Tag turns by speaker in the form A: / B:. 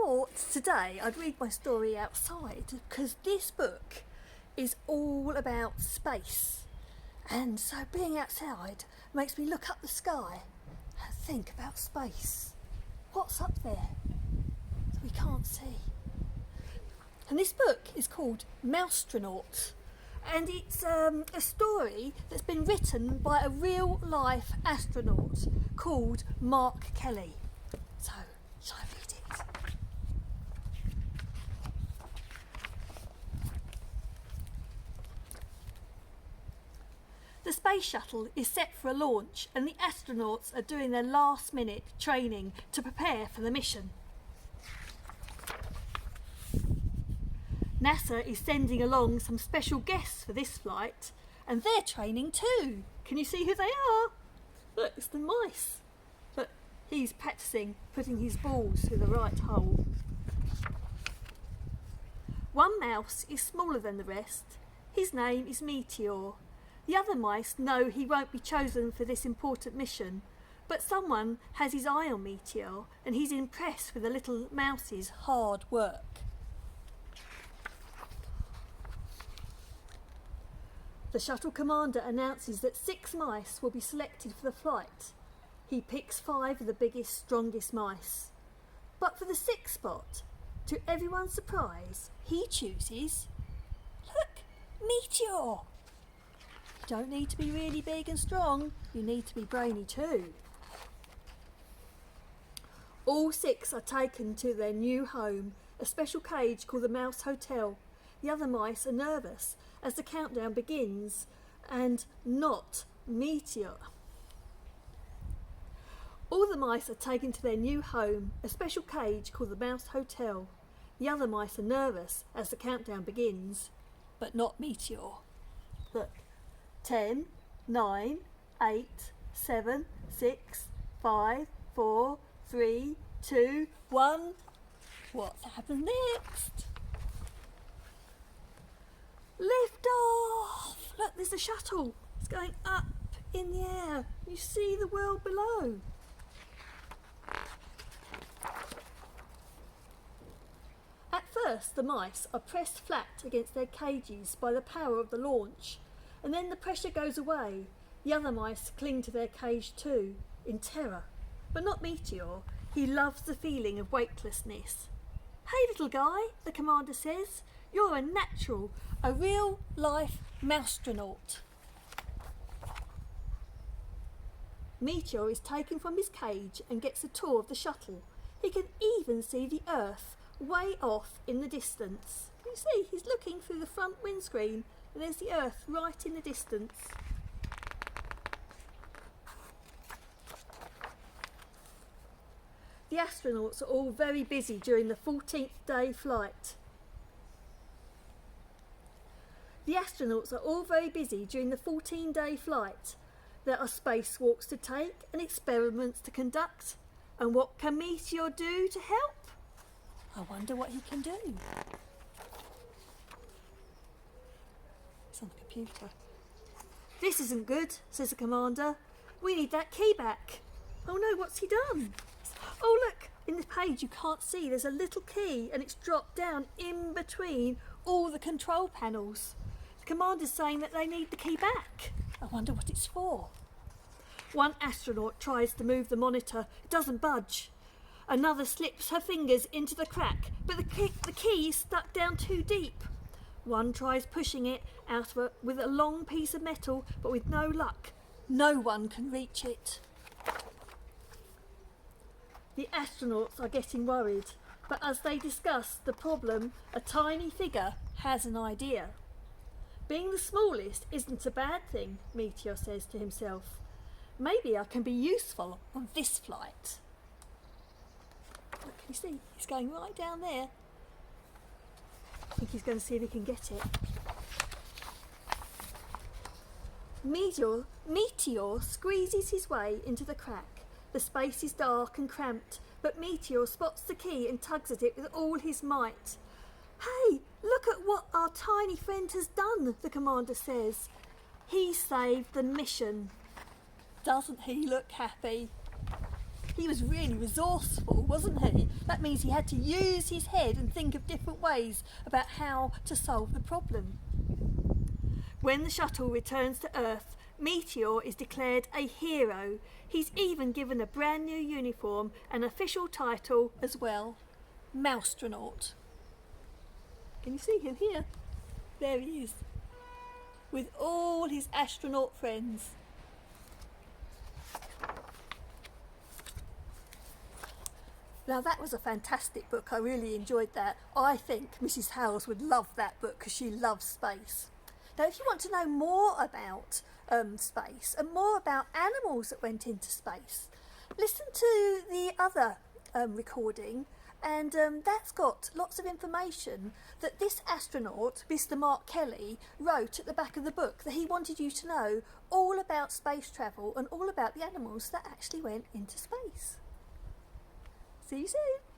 A: thought today I'd read my story outside because this book is all about space, and so being outside makes me look up the sky and think about space. What's up there that we can't see? And this book is called Mousetranaught, and it's a story that's been written by a real life astronaut called Mark Kelly. So, shall I read it? The space shuttle is set for a launch, and the astronauts are doing their last minute training to prepare for the mission. NASA is sending along some special guests for this flight, and they're training too. Can you see who they are? Look, it's the mice. Look, he's practicing putting his balls through the right hole. One mouse is smaller than the rest. His name is Meteor. The other mice know he won't be chosen for this important mission, but someone has his eye on Meteor, and he's impressed with the little mouse's hard work. The shuttle commander announces that 6 mice will be selected for the flight. He picks 5 of the biggest, strongest mice. But for the 6th spot, to everyone's surprise, he chooses, look, Meteor! You don't need to be really big and strong, you need to be brainy too. All 6 are taken to their new home, a special cage called the Mouse Hotel. The other mice are nervous as the countdown begins, and not Meteor. All the mice are taken to their new home, a special cage called the Mouse Hotel. The other mice are nervous as the countdown begins, but not Meteor. Look, 10, 9, 8, 7, 6, 5, 4, 3, 2, 1. What happens next? Lift off! Look, there's a shuttle. It's going up in the air. You see the world below. At first, the mice are pressed flat against their cages by the power of the launch, and then the pressure goes away. The other mice cling to their cage too, in terror. But not Meteor. He loves the feeling of weightlessness. Hey little guy, the commander says, you're a natural, a real life mousetronaut. Meteor is taken from his cage and gets a tour of the shuttle. He can even see the Earth way off in the distance. You see, he's looking through the front windscreen and there's the Earth right in the distance. The astronauts are all very busy during the 14th day flight. The astronauts are all very busy during the 14-day flight. There are spacewalks to take and experiments to conduct. And what can Meteor do to help? I wonder what he can do. It's on the computer. This isn't good, says the commander. We need that key back. Oh no, what's he done? Oh look, in the page you can't see, there's a little key and it's dropped down in between all the control panels. The commander's saying that they need the key back. I wonder what it's for. One astronaut tries to move the monitor. It doesn't budge. Another slips her fingers into the crack, but the key is stuck down too deep. One tries pushing it out with a long piece of metal, but with no luck. No one can reach it. The astronauts are getting worried, but as they discuss the problem, a tiny figure has an idea. Being the smallest isn't a bad thing, Meteor says to himself. Maybe I can be useful on this flight. Look, can you see? He's going right down there. I think he's going to see if he can get it. Meteor squeezes his way into the crack. The space is dark and cramped, but Meteor spots the key and tugs at it with all his might. Hey, look at what our tiny friend has done, the commander says. He saved the mission. Doesn't he look happy? He was really resourceful, wasn't he? That means he had to use his head and think of different ways about how to solve the problem. When the shuttle returns to Earth, Meteor is declared a hero. He's even given a brand new uniform and official title as well, Mousetranaught. Can you see him here? There he is, with all his astronaut friends. Now that was a fantastic book. I really enjoyed that. I think Mrs. Howells would love that book because she loves space. Now if you want to know more about space and more about animals that went into space, listen to the other recording, and that's got lots of information that this astronaut, Mr. Mark Kelly, wrote at the back of the book, that he wanted you to know all about space travel and all about the animals that actually went into space. See you soon.